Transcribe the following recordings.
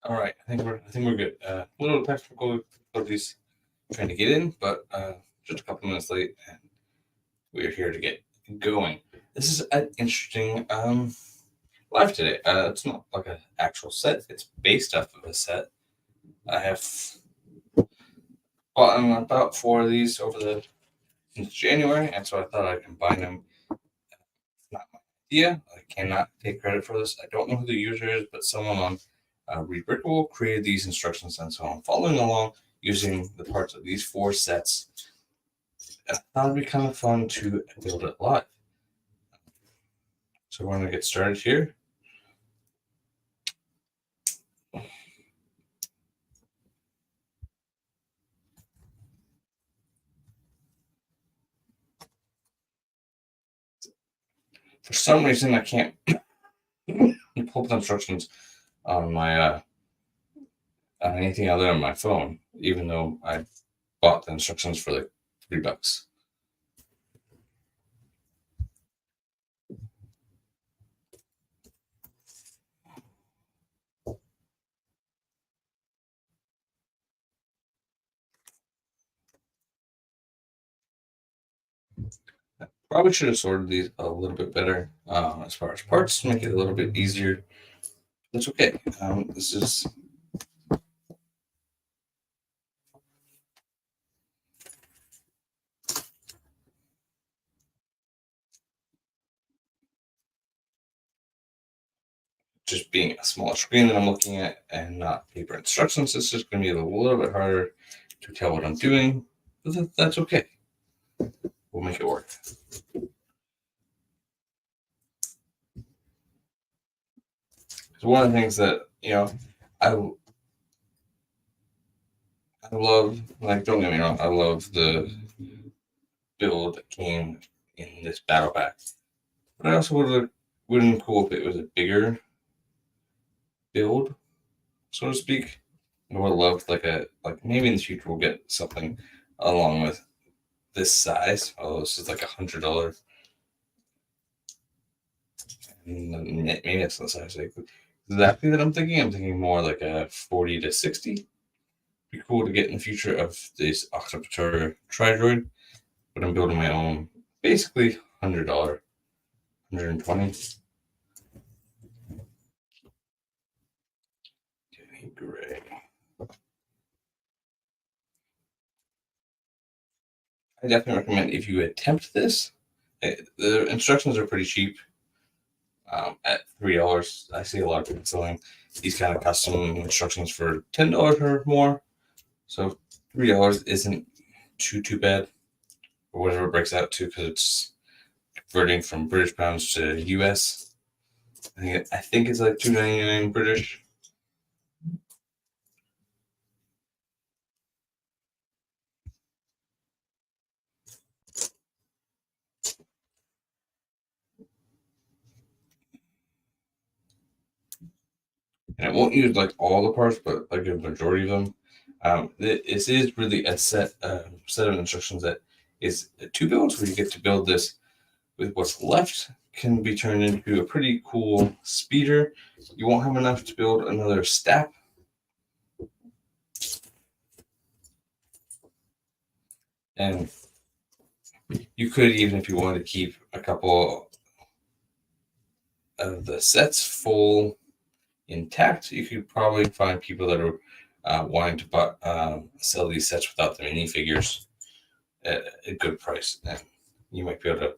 All right, I think we're good. Little technical difficulties trying to get in, but just a couple minutes late, and we're here to get going. This is an interesting live today. It's not like an actual set; it's based off of a set. I have bought about 4 of these since January, and so I thought I'd combine them. Not my idea. I cannot take credit for this. I don't know who the user is, but someone on Rebreakable created these instructions, and so I'm following along using the parts of these 4 sets. And I thought it'd be kind of fun to build it live. So we're going to get started here. For some reason, I can't pull up the instructions on my on anything other than my phone, even though I bought the instructions for like $3. Probably should have sorted these a little bit better as far as parts, make it a little bit easier. That's okay. This is just being a smaller screen that I'm looking at and not paper instructions. It's just going to be a little bit harder to tell what I'm doing, but that's okay. We'll make it work. So one of the things that, I love, like, don't get me wrong, I love the build that came in this battle pack, but I also would have been cool if it was a bigger build, so to speak. I would have loved like maybe in the future we'll get something along with this size. Oh, this is like $100. Maybe that's the size exactly that I'm thinking. I'm thinking more like a 40 to 60. Be cool to get in the future of this Octopator Tri-Droid, but I'm building my own, basically $100, 120. Okay, gray. I definitely recommend if you attempt this. The instructions are pretty cheap. At $3, I see a lot of people selling these kind of custom instructions for $10 or more. So $3 isn't too bad, or whatever it breaks out to, because it's converting from British pounds to US. I think it's like $2.99 British. And I won't use like all the parts, but like a majority of them. This is really a set of instructions that is 2 builds, where you get to build this with what's left. Can be turned into a pretty cool speeder. You won't have enough to build another stap. And you could, even if you wanted to keep a couple of the sets full intact, you could probably find people that are wanting to sell these sets without the minifigures at a good price. And you might be able to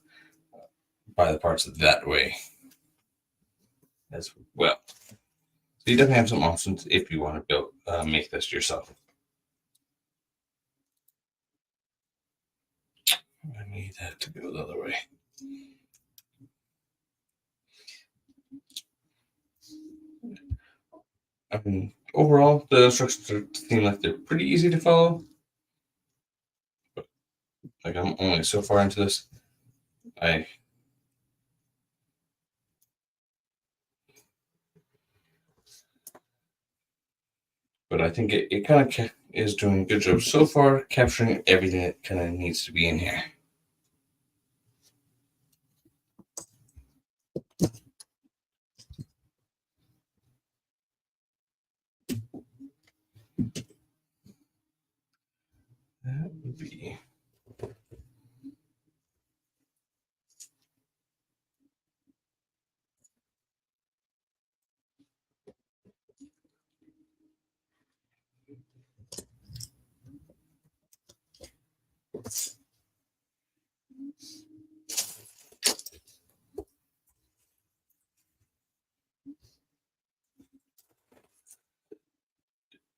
buy the parts that way as well. So you definitely have some options if you want to make this yourself. I need that to go the other way. I mean, overall, the instructions seem like they're pretty easy to follow. But like, I'm only so far into this. But I think it kind of is doing a good job so far, capturing everything that kind of needs to be in here. would be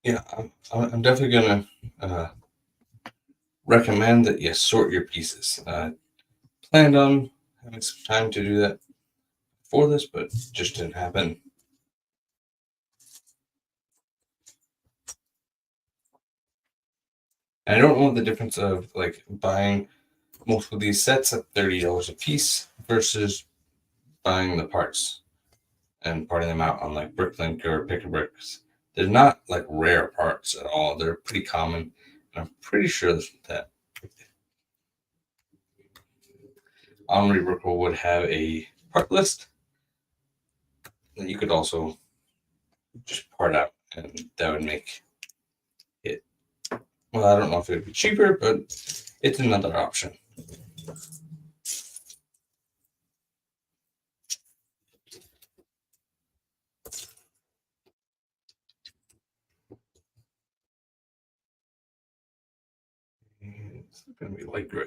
yeah, I'm definitely gonna recommend that you sort your pieces. Planned on having some time to do that for this, but just didn't happen. And I don't know the difference of like buying most of these sets at $30 a piece versus buying the parts and parting them out on like Bricklink or Pick a Bricks. They're not like rare parts at all. They're pretty common. And I'm pretty sure that on Reworkable would have a part list that you could also just part out, and that would make it. Well, I don't know if it would be cheaper, but it's another option. It's going to be light gray.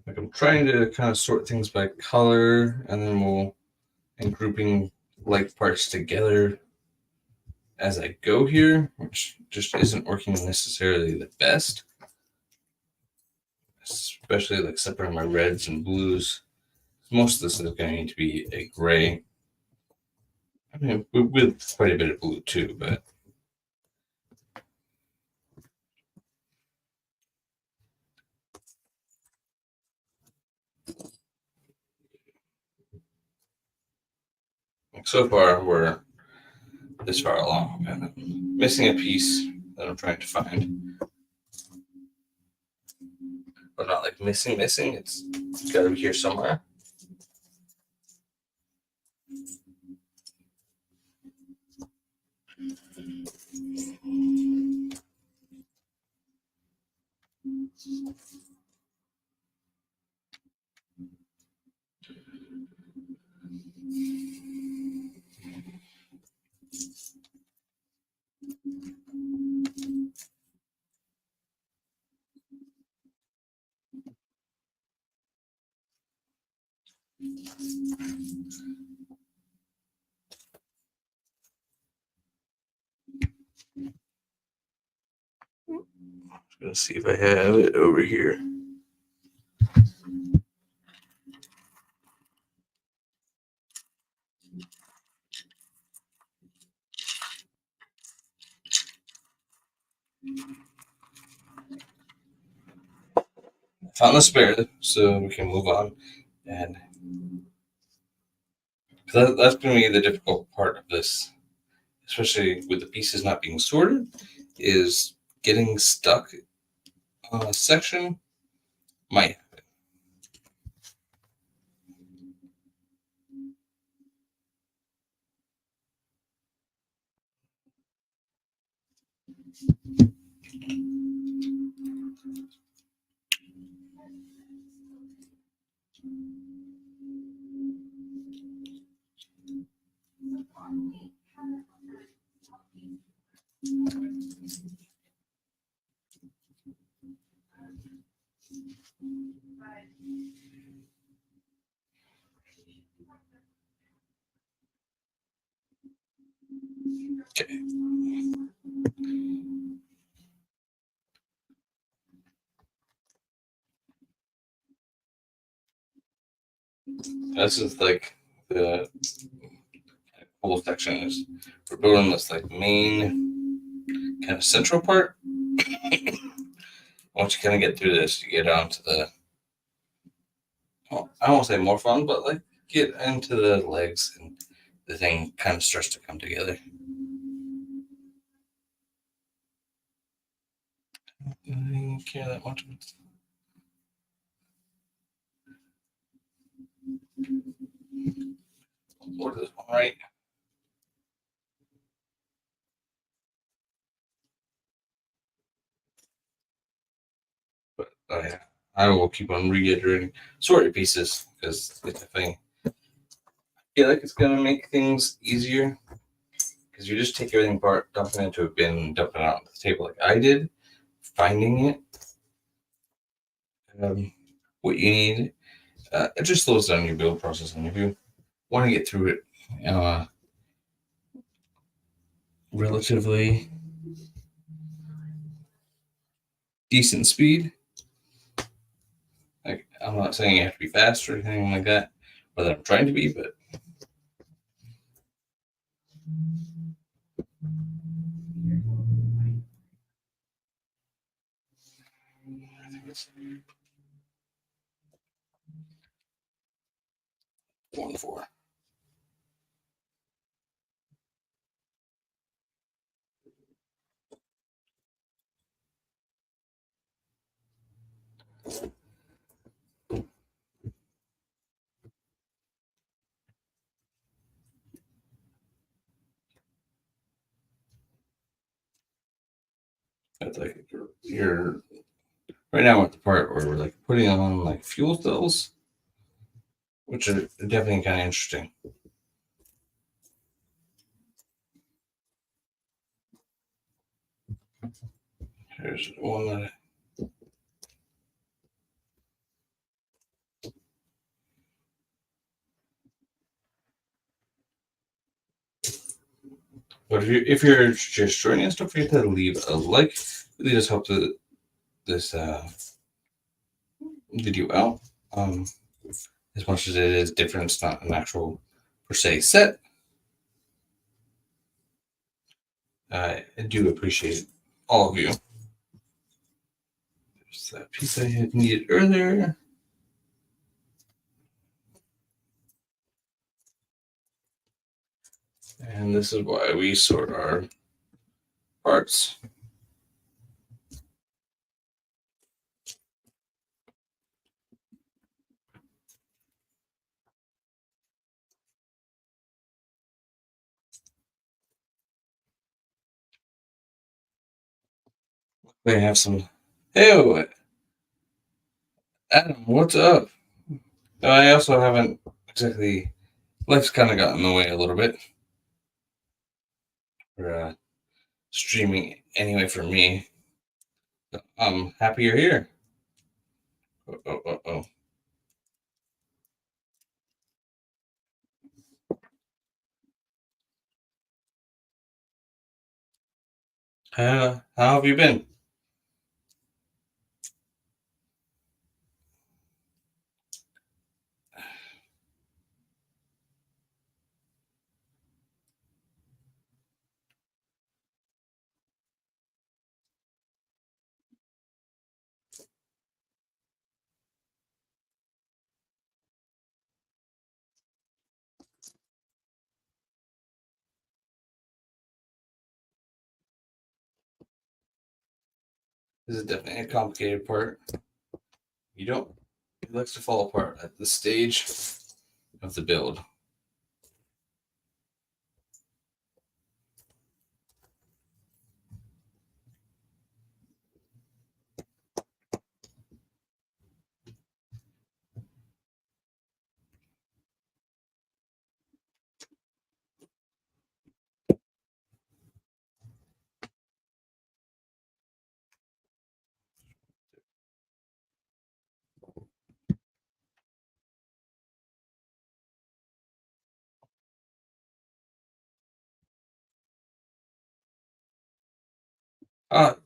Like I'm trying to kind of sort things by color, and then and grouping like parts together as I go here, which just isn't working necessarily the best. Especially like separating my reds and blues. Most of this is going to need to be a gray. I mean, with quite a bit of blue too, but so far we're this far along. I'm missing a piece that I'm trying to find, but not like missing. It's got to be here somewhere. Let's see if I have it over here. Found the spare, so we can move on. And that's going to be the difficult part of this, especially with the pieces not being sorted, is getting stuck on a section might happen. Okay. This is like the whole section is we're building this like main kind of central part. Once you kind of get through this, you get onto the, well, I won't say more fun, but like get into the legs and the thing kind of starts to come together. I didn't care that much. Order this one right. Oh yeah, I will keep on reiterating sort your pieces because it's definitely feel like it's gonna make things easier because you just take everything apart, dump it into a bin, and dump it out on the table like I did. Finding it, what you need, it just slows down your build process, and if you want to get through it, uh, relatively decent speed. Like I'm not saying you have to be fast or anything like that, or that I'm trying to be, but I think it's 4 and 4. That's like you're right now at the part where we're like putting on like fuel cells, which are definitely kind of interesting. Here's one that. But if you're just joining us, don't forget to leave a like. Really does help this video out. As much as it is different, it's not an actual per se set. I do appreciate all of you. There's that piece I had needed earlier. And this is why we sort our parts. They have some. Hey, Adam, what's up? I also haven't exactly. Life's kind of got in the way a little bit for streaming anyway for me. I'm happy you're here. Oh. How have you been? This is definitely a complicated part. You don't. It likes to fall apart at this stage of the build.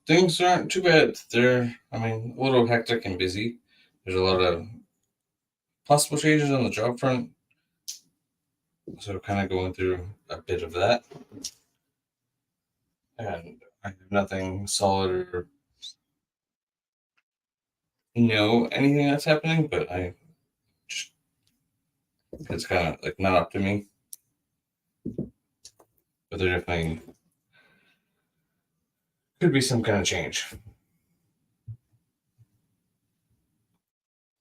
Things aren't too bad. I mean, a little hectic and busy. There's a lot of possible changes on the job front, so kind of going through a bit of that. And I have nothing solid or know anything that's happening, but it's kind of like not up to me. But there definitely could be some kind of change.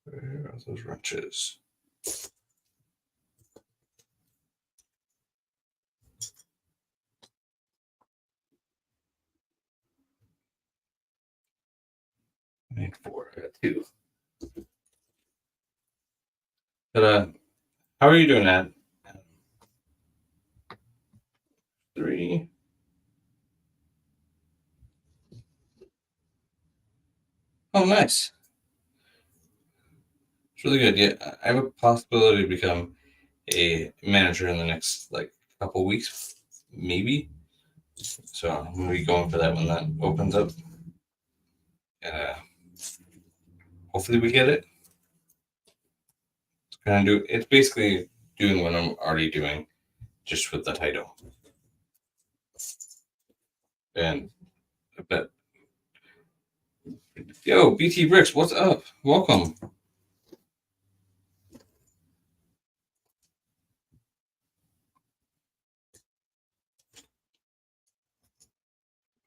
Where are those wrenches? I need 4. I got 2. But how are you doing that? 3. Oh, nice. It's really good. Yeah, I have a possibility to become a manager in the next couple weeks, maybe. So I'm gonna be going for that when that opens up. Uh, Hopefully we get it. It's basically doing what I'm already doing, just with the title. And I bet, yo, BT Bricks, what's up? Welcome.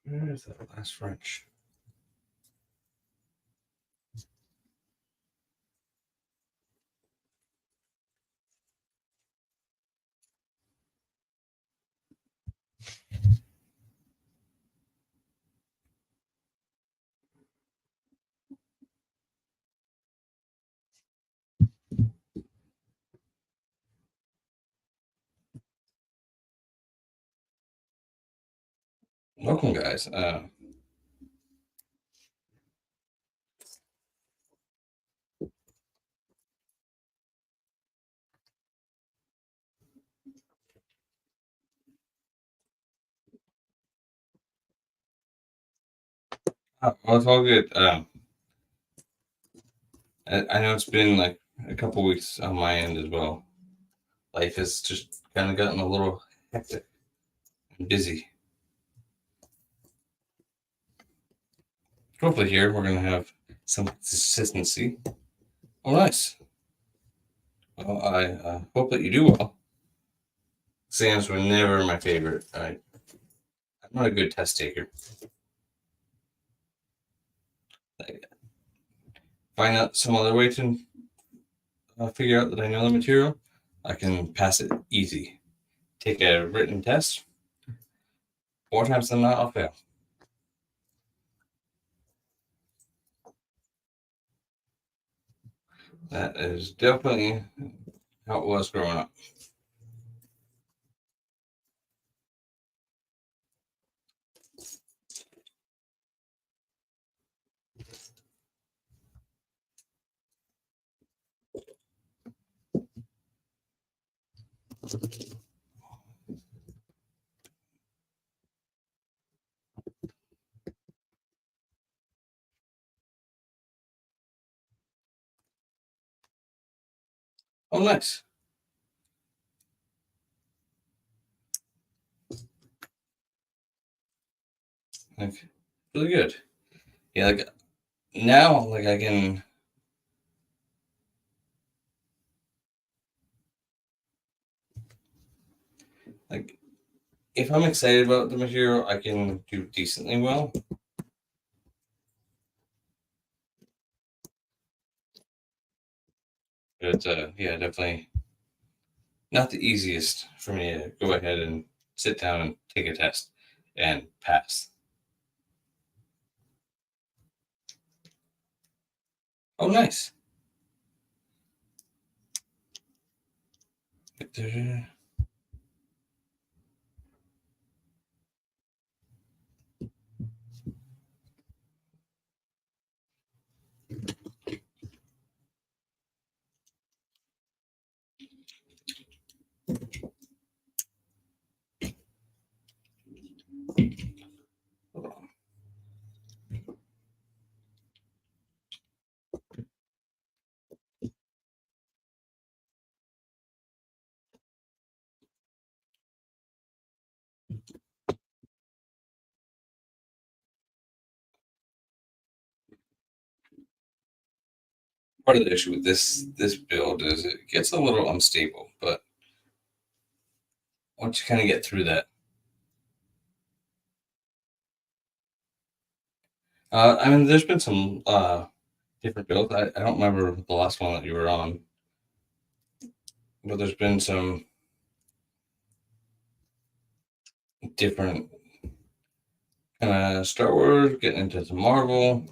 Where is that last French? Welcome, guys. Well, it's all good. I know it's been like a couple weeks on my end as well. Life has just kind of gotten a little hectic and busy. Hopefully, here we're gonna have some consistency. Oh, nice. Well, I hope that you do well. Exams were never my favorite. I'm not a good test taker. Like, find out some other way to figure out that I know the material, I can pass it easy. Take a written test. 4 times than not, I'll fail. That is definitely how it was growing up. Oh, nice. Like, really good. Yeah, like now, like I can, like, if I'm excited about the material, I can do decently well. But yeah, definitely not the easiest for me to go ahead and sit down and take a test and pass. Oh, nice. Hold on. Part of the issue with this build is it gets a little unstable, but once you kind of get through that, I mean, there's been some different builds. I don't remember the last one that you were on, but there's been some different kind of Star Wars, getting into some Marvel.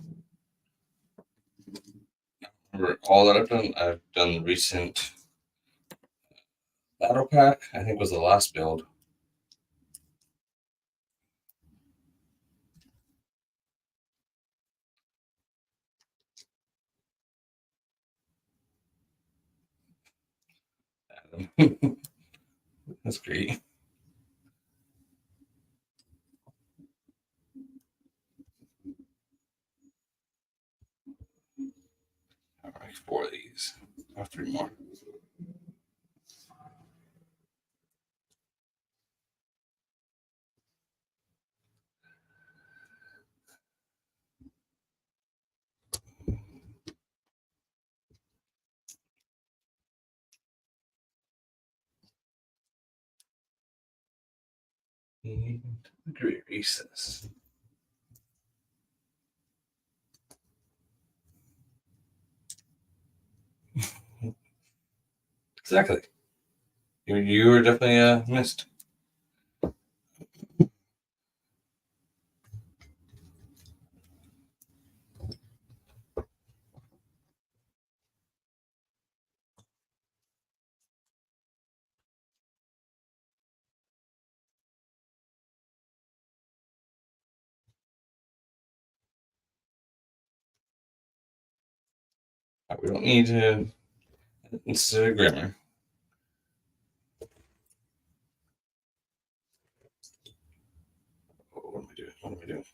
For all that I've done the recent battle pack. I think was the last build. That's great. All right, 4 of these. Or 3 more. Great recess. Exactly. You were definitely missed. We don't need to. It's grammar. What am I doing? What am I doing?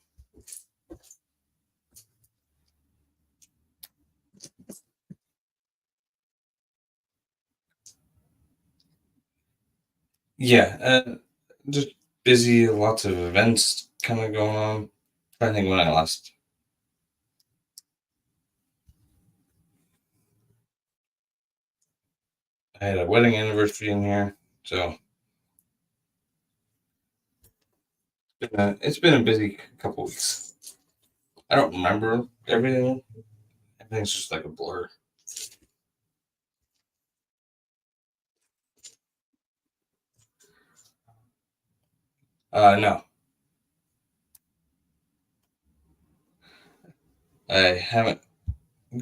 Yeah, just busy. Lots of events kind of going on. I think when I last. I had a wedding anniversary in here, so it's been a busy couple weeks. I don't remember everything. Everything's just like a blur. No, I haven't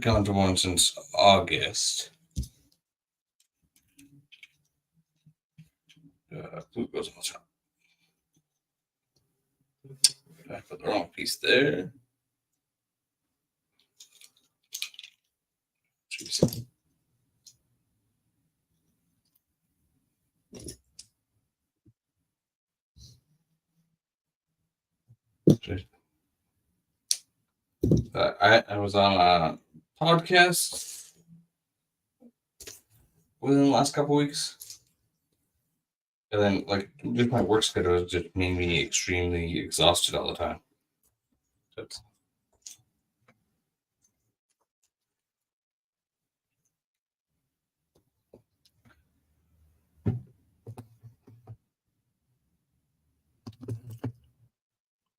gone to one since August. Blue goes on the top. I put the wrong piece there. Jeez. I was on a podcast within the last couple weeks, and then like just my work schedule just made me extremely exhausted all the time. But,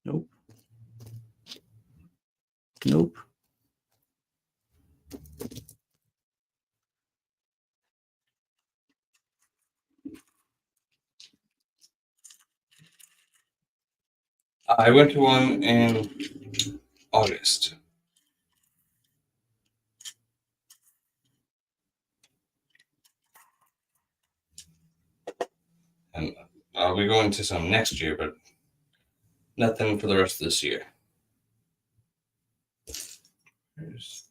nope. Nope. I went to one in August. And I'll be going to some next year, but nothing for the rest of this year. Here's...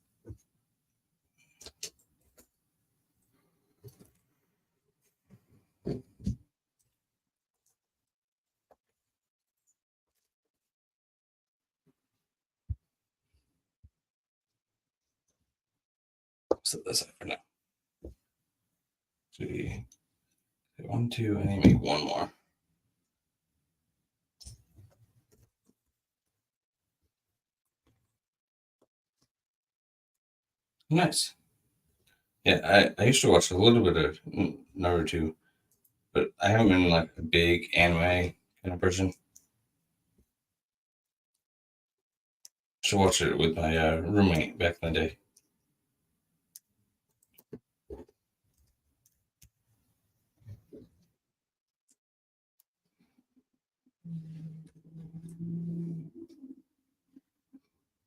set this up for now. 3, 1, 2, I need to make one more. Nice. Yeah, I used to watch a little bit of Naruto, but I haven't been like a big anime kind of person. Should watch it with my roommate back in the day.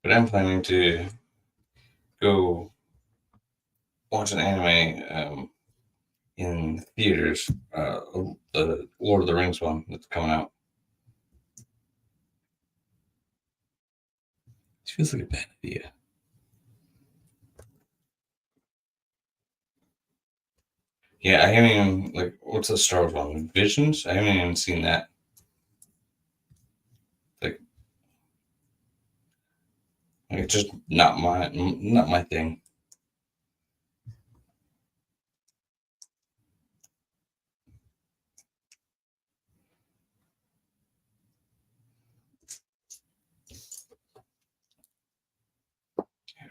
But I'm planning to go watch an anime in theaters, the Lord of the Rings one that's coming out. It feels like a bad idea. Yeah, I haven't even like what's the Star Wars one? Visions? I haven't even seen that. Like, it's just not my thing.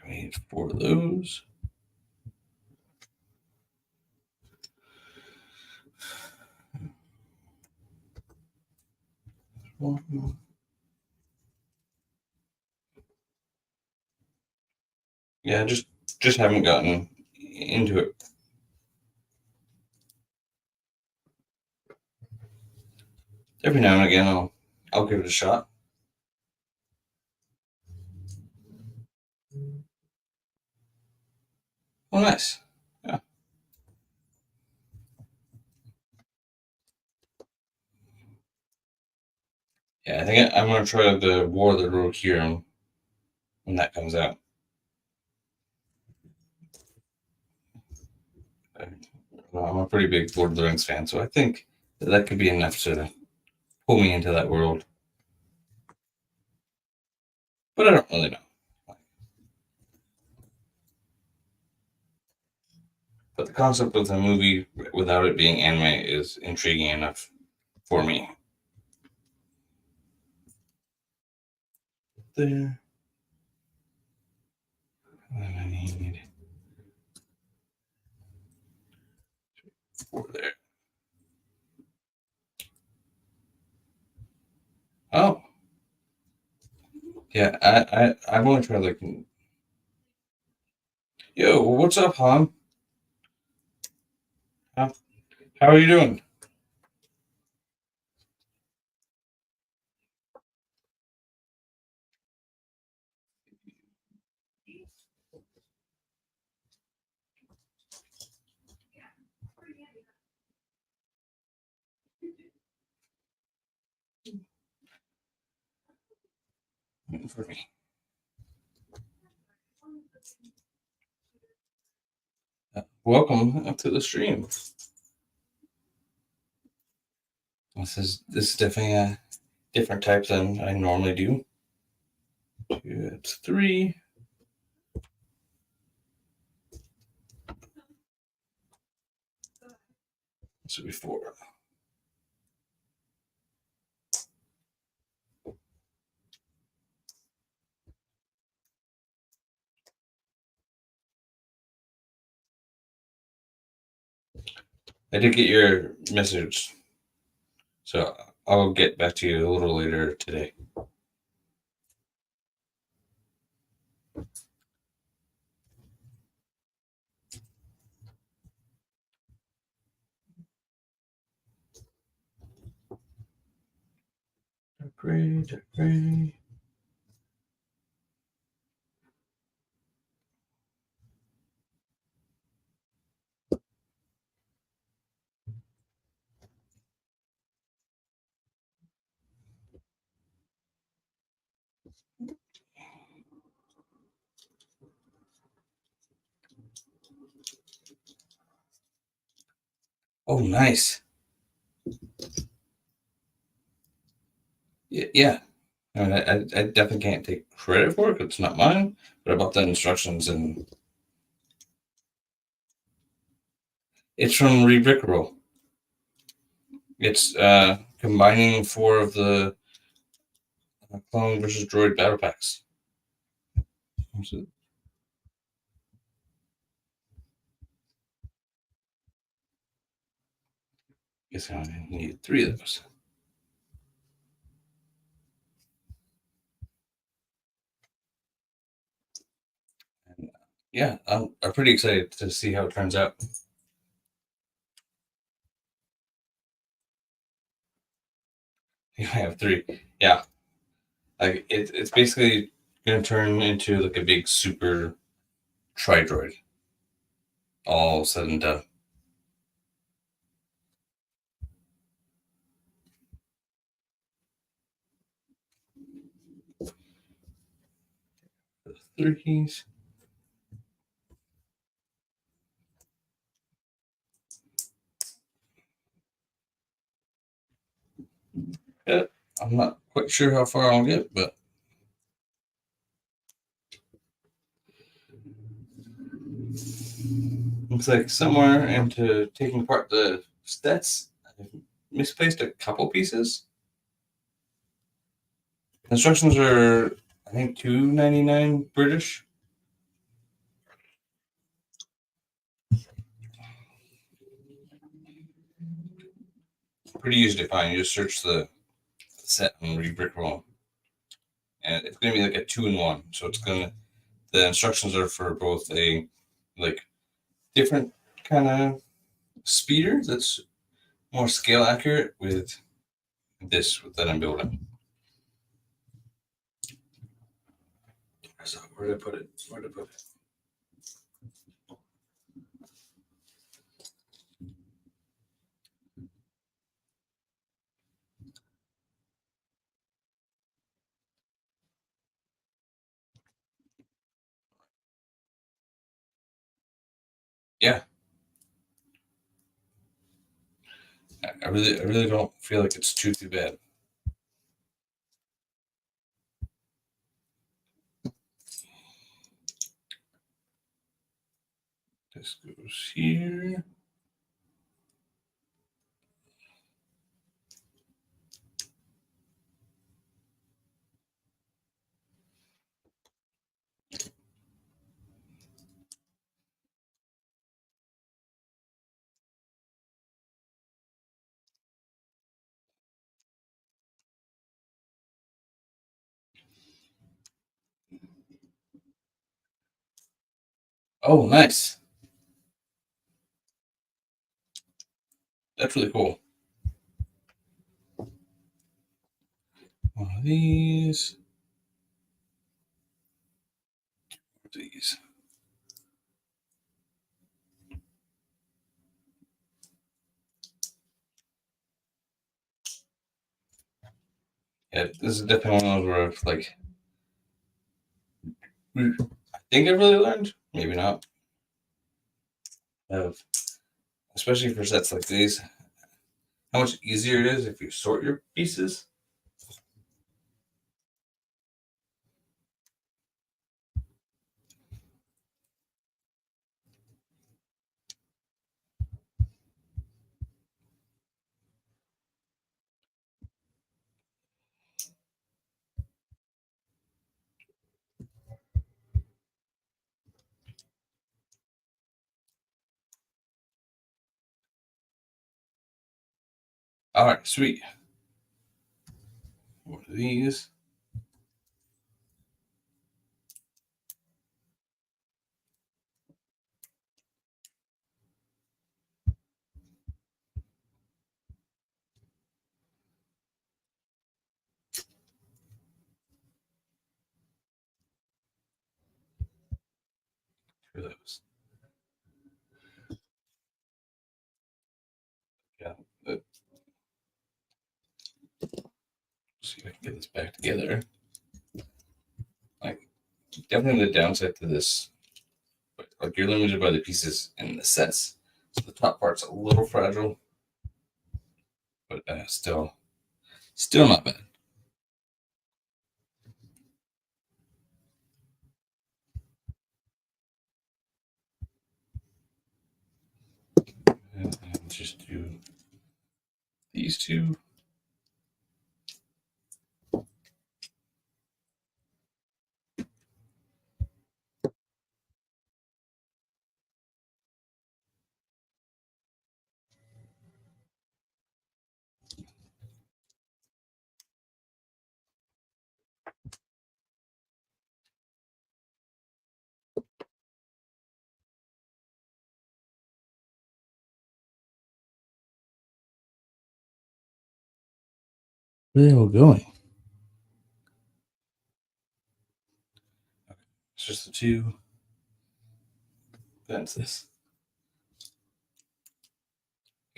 I need 4 of those. Yeah, just haven't gotten into it. Every now and again, I'll give it a shot. Oh, nice. Yeah, yeah. I think I'm gonna try the War of the Rohirrim when that comes out. I'm a pretty big Lord of the Rings fan, so I think that could be enough to pull me into that world. But I don't really know. But the concept of the movie without it being anime is intriguing enough for me. There. I need 4 there. Oh, yeah. I've only tried like, yo, what's up, hon? How, how are you doing? For me. Welcome to the stream. This is definitely a different type than I normally do. 2, that's 3. This would be 4. I did get your message, so I'll get back to you a little later today. Great, great. Oh, nice. Yeah. I mean, I definitely can't take credit for it. It's not mine. But about the instructions, and it's from Rebrickable. It's combining 4 of the clone versus droid battle packs. So, guess I need 3 of those. And, yeah, I'm pretty excited to see how it turns out. I have 3. Yeah, like it's basically gonna turn into like a big super Tri-Droid. all said and done. The 3 keys. Yeah, I'm not quite sure how far I'll get, but looks like somewhere into taking apart the stats, I've misplaced a couple pieces. Instructions are, I think, $2.99 British. Pretty easy to find. You just search the set and read Brickroll, and it's going to be like a 2-in-1. So it's going to, the instructions are for both a like different kind of speeder that's more scale accurate with this that I'm building. So where did I put it? Where did I put it? Yeah, I really don't feel like it's too bad. This goes here. Oh, nice. That's really cool. One of these. These. Yeah, this is definitely one of those where I've like, I think I really learned. Maybe not. Of especially for sets like these, how much easier it is if you sort your pieces. All right, sweet. One of these. Two of those. Yeah. Let's see if I can get this back together. Like, definitely the downside to this, like you're limited by the pieces in the sets. So the top part's a little fragile, but still not bad. And just do these two. Where are they all going? It's just the two. That's this.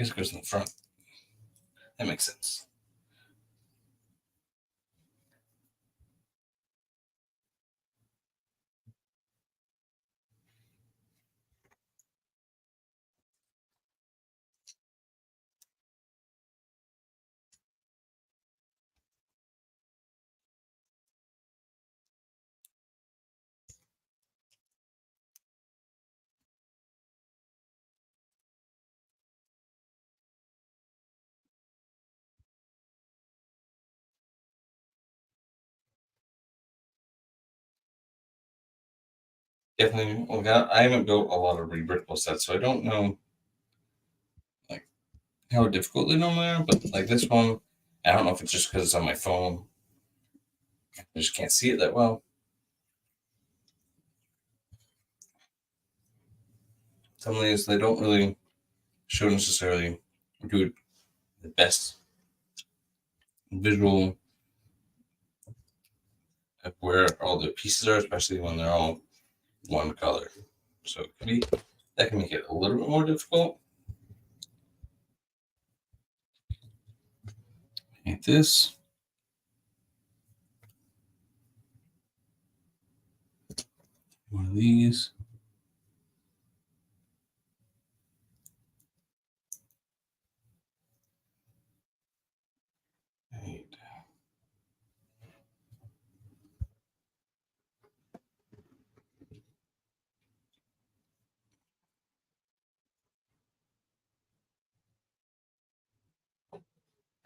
guess it goes in the front. That makes sense. Definitely. Well, I haven't built a lot of rebrickable sets, so I don't know like how difficult they normally are. But like this one, I don't know if it's just because it's on my phone. I just can't see it that well. Some of these they don't really show necessarily do the best visual of where all the pieces are, especially when they're all one color. So it can be that can make it a little bit more difficult. Paint this. One of these. Right.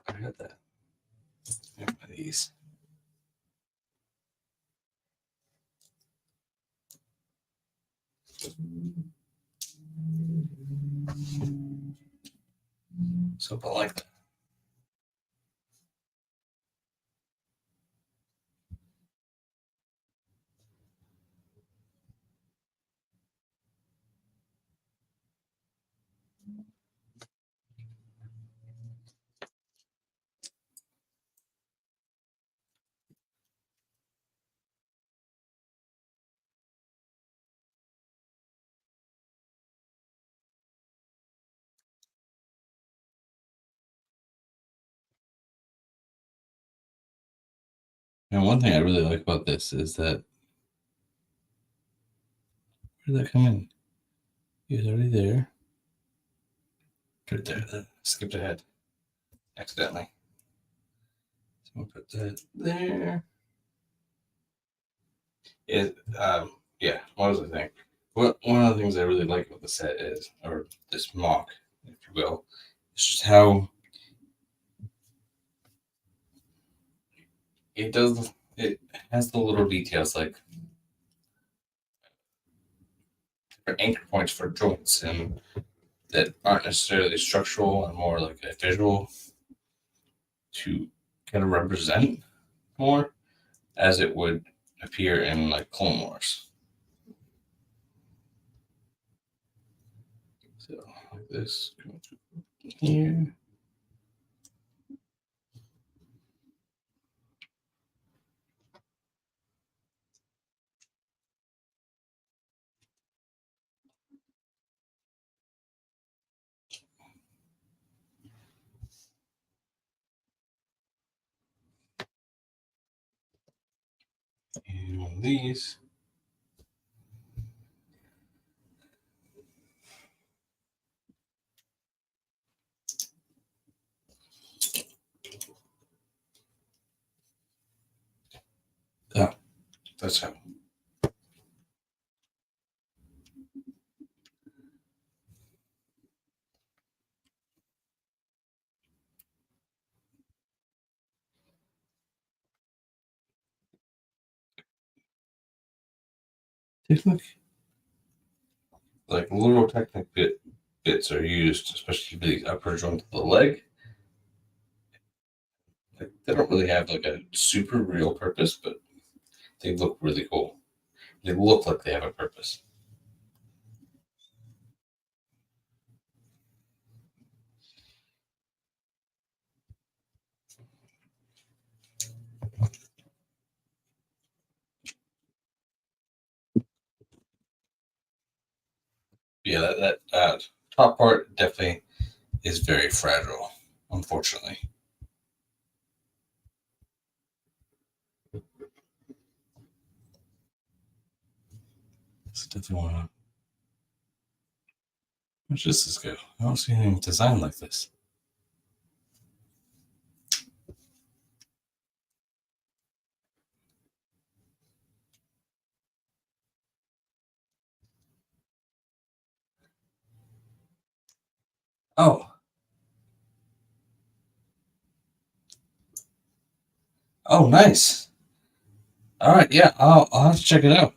I got that. One of these. Something like that. And one thing I really like about this is that where did that come in? It was already there. Right there. Skipped ahead accidentally. So we'll put that there. Yeah, what was the thing? One of the things I really like about the set is, or this MOC, if you will, is just how it has the little details like anchor points for joints and that aren't necessarily structural and more like a visual to kind of represent more as it would appear in like Clone Wars. So like this, go here. And one of these. Oh, that's how. Technic, like little Technic bits are used, especially for the upper joint of the leg. Like, they don't really have like a super real purpose, but they look really cool. They look like they have a purpose. Yeah, that top part definitely is very fragile, unfortunately. So definitely want to. Where does this go? I don't see anything designed like this. Oh. Oh, nice. All right, yeah, I'll have to check it out.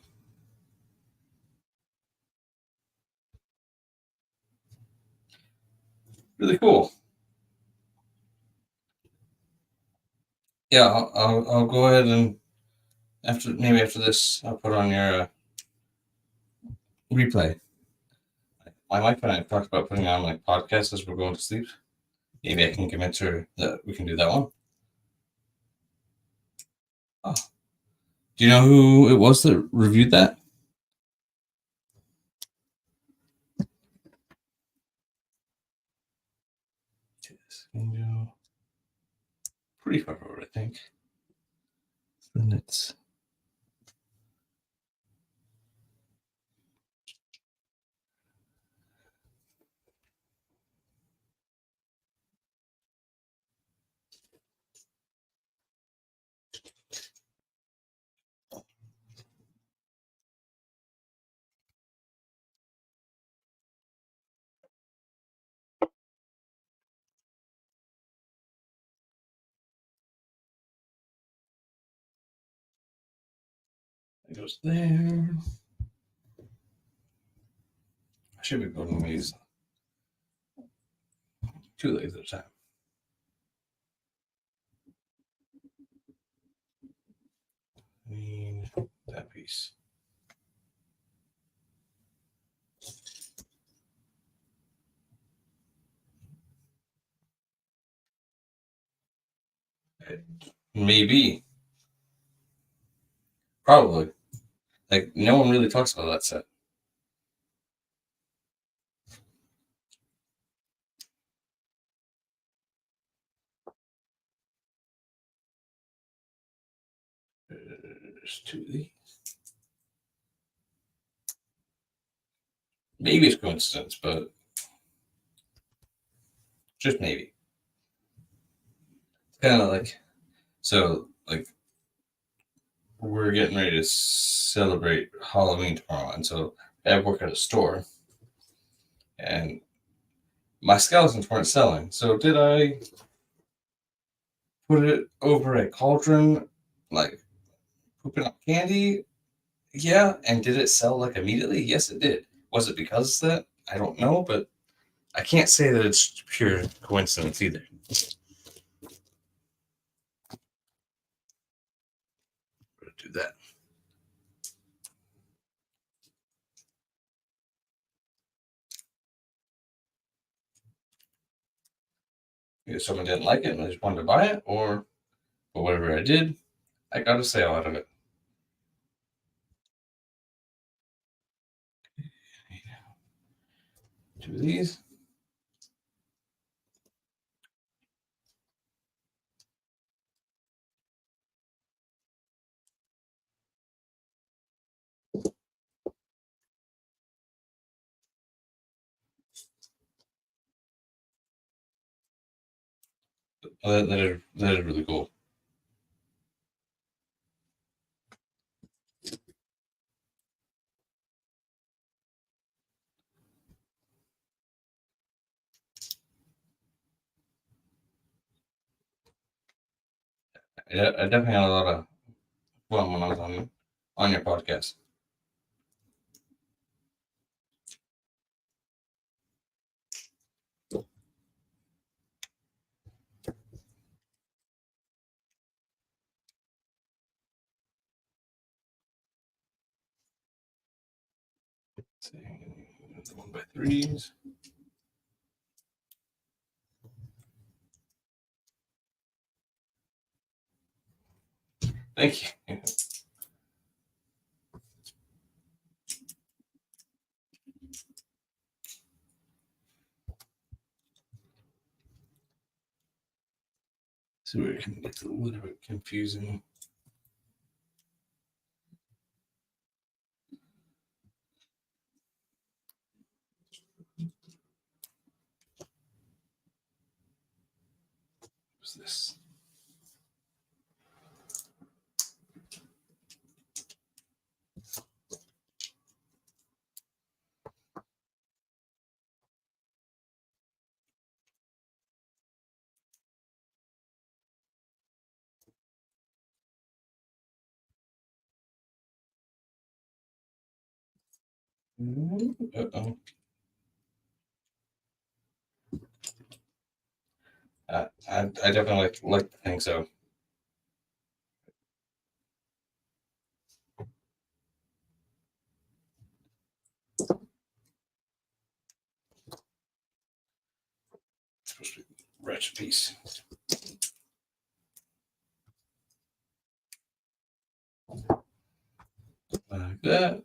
Really cool. Yeah, I'll go ahead and after this, I'll put on your replay. My wife and I talked about putting on like podcasts as we're going to sleep. Maybe I can convince her that we can do that one. Oh. Do you know who it was that reviewed that? Pretty far forward, I think. Minutes. It goes there. I should be building these 2 legs at a time. Need that piece. Maybe. Probably. Like, no one really talks about that set. There's 2 of these. Maybe it's coincidence, but just maybe. It's kind of like, so, like, we're getting ready to celebrate Halloween tomorrow, and so I work at a store, and my skeletons weren't selling. So did I put it over a cauldron, like pooping up candy? Yeah. And did it sell like immediately? Yes, it did. Was it because of that? I don't know, but I can't say that it's pure coincidence either. Do that. Either someone didn't like it and they just wanted to buy it, or but whatever I did, I got a sale out of it. Two of these. That is really cool. I definitely had a lot of fun when I was on your podcast. See, 1x3s. Thank you. So where it can get a little bit confusing. What's this? Uh-oh. I definitely like the thing so. It's supposed to be a ratchet piece. Like that.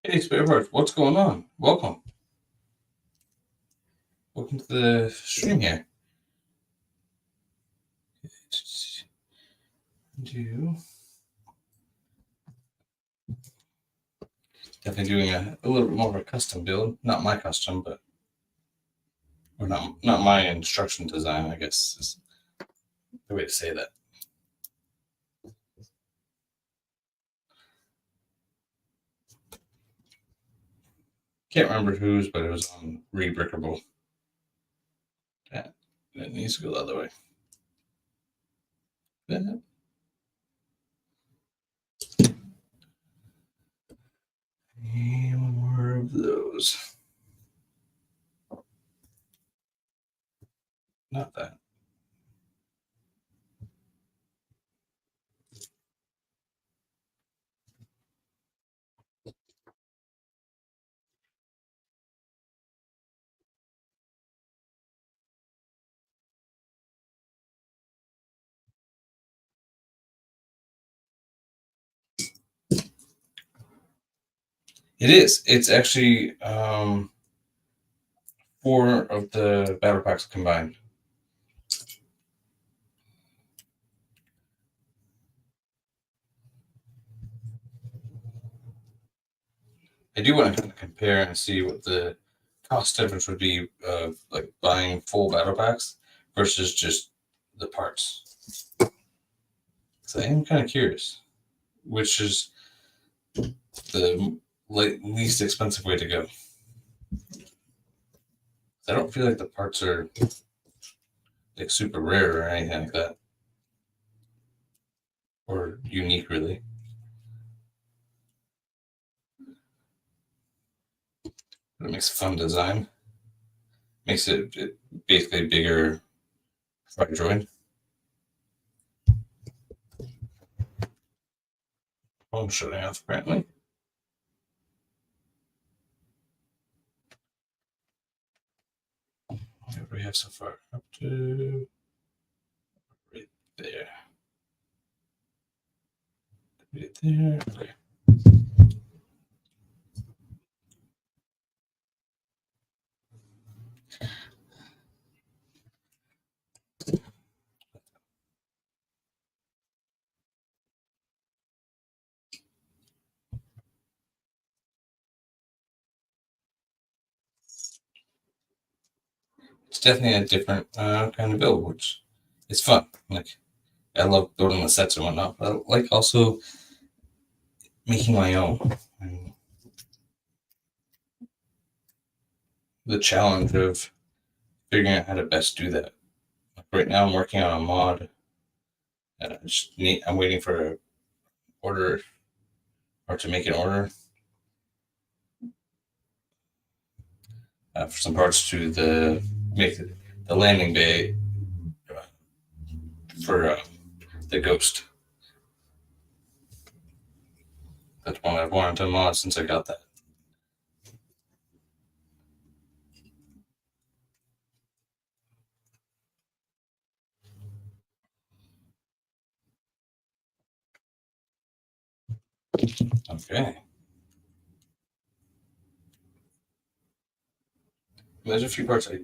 Hey, Sparebird, what's going on? Welcome. Welcome to the stream here. Do definitely doing a little bit more of a custom build. Not my custom, but or not my instruction design, I guess is the way to say that. Can't remember whose, but it was on Rebrickable. Yeah, it needs to go the other way. That. And more of those. Not that. It is. It's actually 4 of the battle packs combined. I do want to kind of compare and see what the cost difference would be of like buying full battle packs versus just the parts. So I am kind of curious, which is the least expensive way to go. I don't feel like the parts are like super rare or anything like that, or unique really. But it makes a fun design. Makes it basically bigger Tri-Droid. Phone shutting off apparently. What do we have so far? Up to right there. Right there. Okay. it's definitely a different kind of build, which is fun. Like, I love building the sets and whatnot, but I like also making my own. And the challenge of figuring out how to best do that. Like right now, I'm working on a mod. I'm waiting for an order or to make an order for some parts to make the landing bay for the Ghost. That's one I've wanted to mod since I got that. Okay. There's a few parts I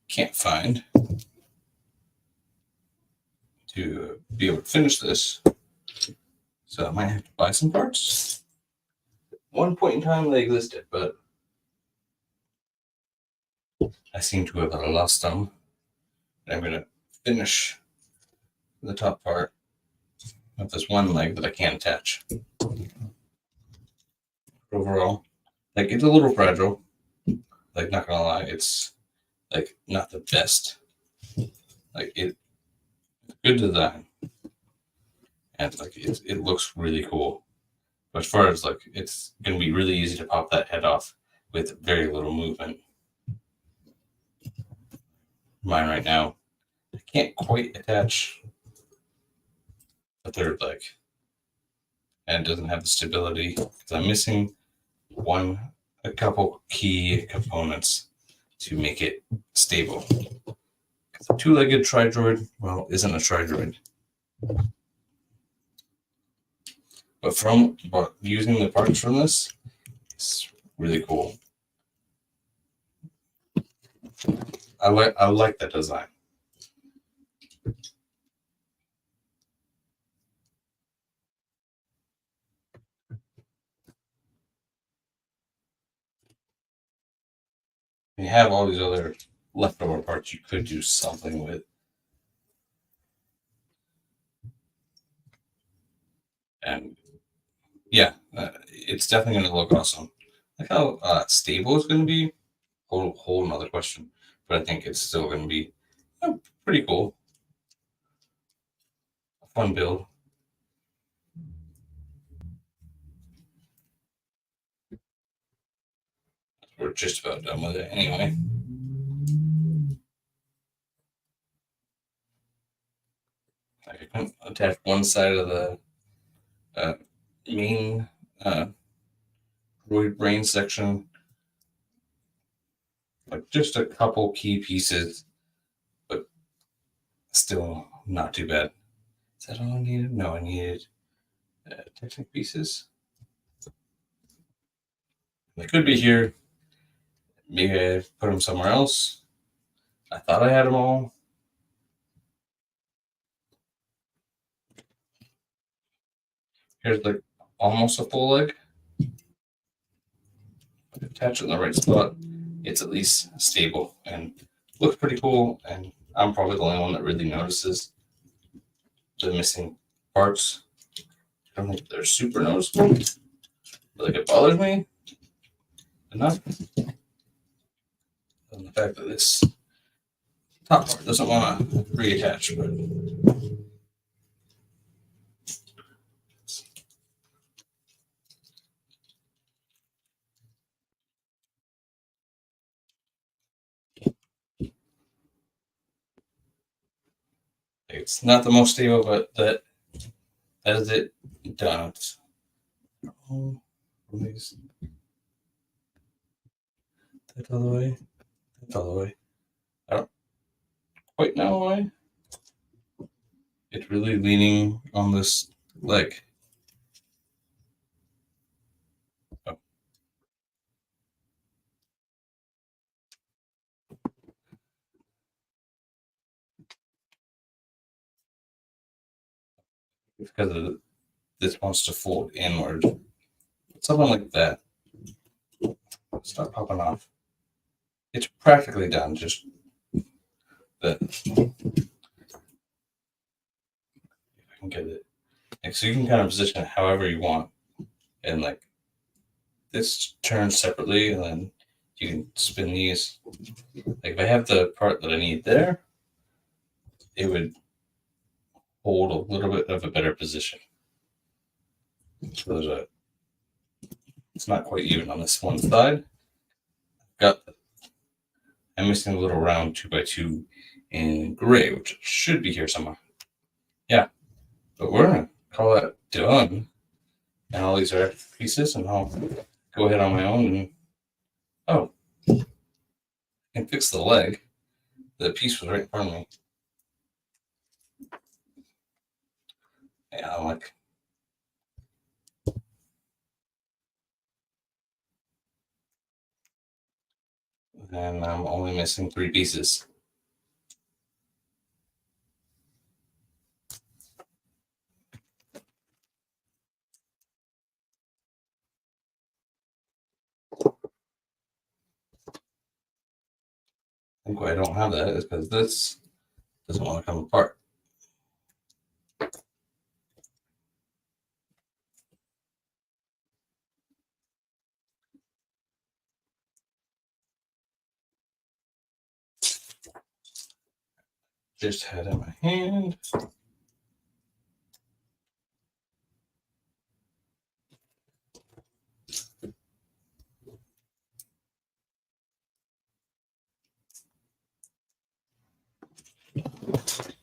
can't find to be able to finish this, so I might have to buy some parts. One point in time they existed, but I seem to have lost them. I'm going to finish the top part with this one leg that I can't attach. Overall, like, it's a little fragile. Like, not gonna lie, it's like not the best. Like, it's good design, and like it looks really cool. But as far as like, it's gonna be really easy to pop that head off with very little movement. Mine right now, I can't quite attach the third leg, and it doesn't have the stability because I'm missing a couple key components to make it stable. A two-legged Tri-Droid, well, isn't a Tri-Droid. But using the parts from this, it's really cool. I like that design. You have all these other leftover parts you could do something with. And yeah, it's definitely going to look awesome. Like how stable it's going to be, whole another question. But I think it's still going to be pretty cool. A fun build. We're just about done with it anyway. I can attach one side of the main droid brain section, like just a couple key pieces, but still not too bad. Is that all I needed? No, I needed Technic pieces. They could be here. Maybe I put them somewhere else. I thought I had them all. Here's like almost a full leg. Attach it in the right spot. It's at least stable and looks pretty cool. And I'm probably the only one that really notices the missing parts. I don't think they're super noticeable. But like, it bothers me enough. And the fact that this top part doesn't want to reattach, but it's not the most stable, but that is it done. Oh, that's all the way. That's all the way. I don't quite know why. It's really leaning on this leg. Oh. It's because this wants to fold inward. Something like that. Stop popping off. it's practically done. Just that if I can get it. Like, so you can kind of position it however you want, and like this turns separately, and then you can spin these. Like if I have the part that I need there, it would hold a little bit of a better position. So there's a. It's not quite even on this one side. I'm missing a little round 2x2 in gray, which should be here somewhere. Yeah, but we're gonna call that done. And all these are extra pieces, and I'll go ahead on my own and oh, I can fix the leg. The piece was right in front of me. Yeah, I'm like, and I'm only missing 3 pieces. I think why I don't have that is because this doesn't want to come apart. Just had it in my hand.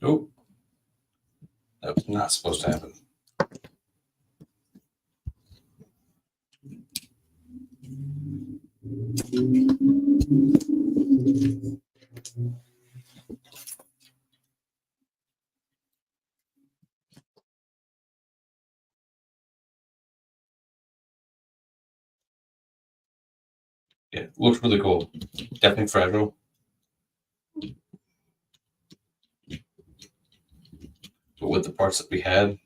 Nope. That was not supposed to happen. Yeah, looks really cool. Definitely fragile. But with the parts that we had,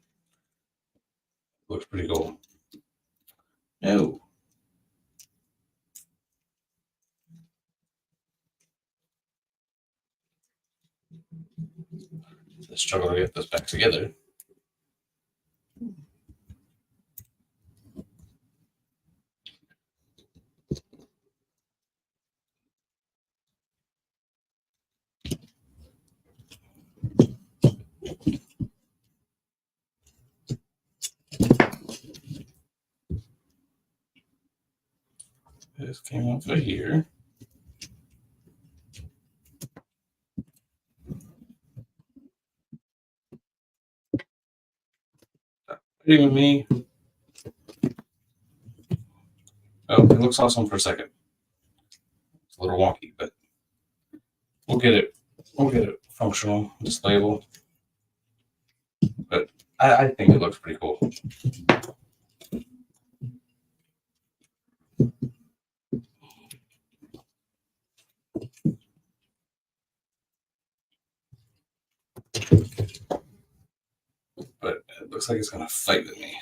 looks pretty cool. No. The struggle to get this back together. This came off of here. Even me. Oh, it looks awesome for a second. It's a little wonky, but we'll get it. We'll get it functional, displayable. But I think it looks pretty cool. But it looks like it's gonna fight with me.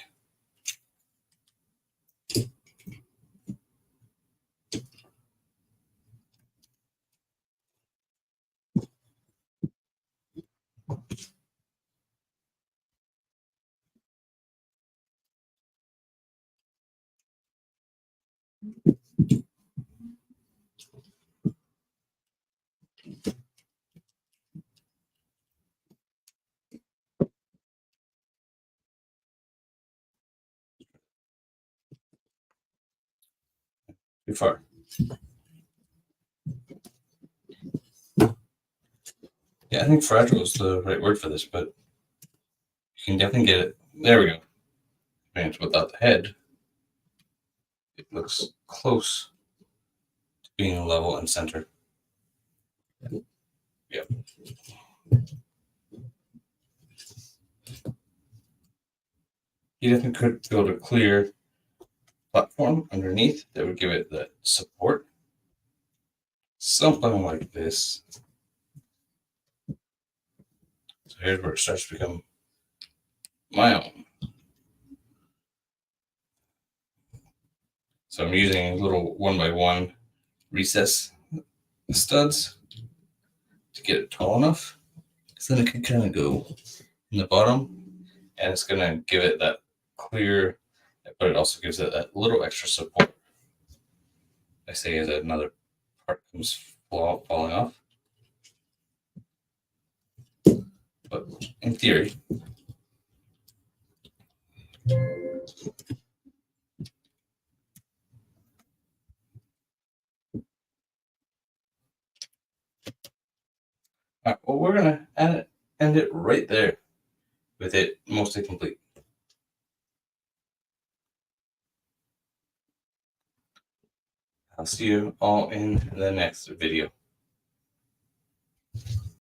Too far. Yeah, I think fragile is the right word for this, but you can definitely get it. There we go. And without the head, it looks close to being level and center. Yep. You definitely could build a clear platform underneath that would give it that support. Something like this. So here's where it starts to become my own. So I'm using a little 1x1 recess studs to get it tall enough, because then it can kind of go in the bottom, and it's going to give it that clear, but it also gives it that little extra support. I say as another part comes falling off. But in theory, well, we're gonna end it right there with it mostly complete. I'll see you all in the next video.